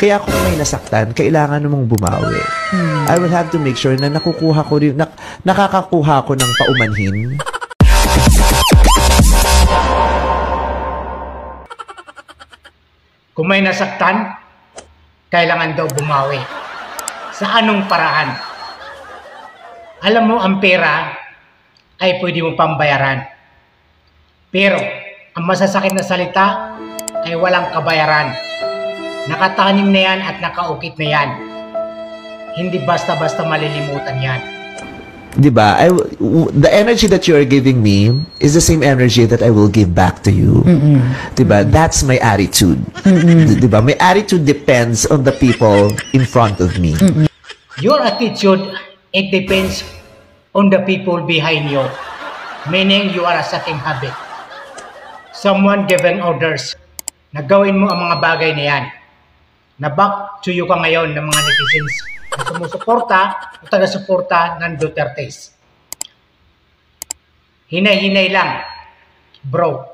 Kaya kung may nasaktan, kailangan mong bumawi. I will have to make sure na nakukuha ko rin, nakakakuha ko ng paumanhin. Kung may nasaktan, kailangan daw bumawi. Sa anong paraan? Alam mo, ang pera ay pwede mo pambayaran. Pero, ang masasakit na salita ay walang kabayaran. Nakatanim na yan at nakaukit na yan. Hindi basta-basta malilimutan yan. Diba? The energy that you are giving me is the same energy that I will give back to you. Diba? That's my attitude. Diba? My attitude depends on the people in front of me. Your attitude, it depends on the people behind you. Meaning, you are a setting habit. Someone given orders na gawin mo ang mga bagay na yan. Na back to you ka ngayon ng mga netizens na sumusuporta o taga-suporta ng Dutertes. Hinay-hinay lang, bro.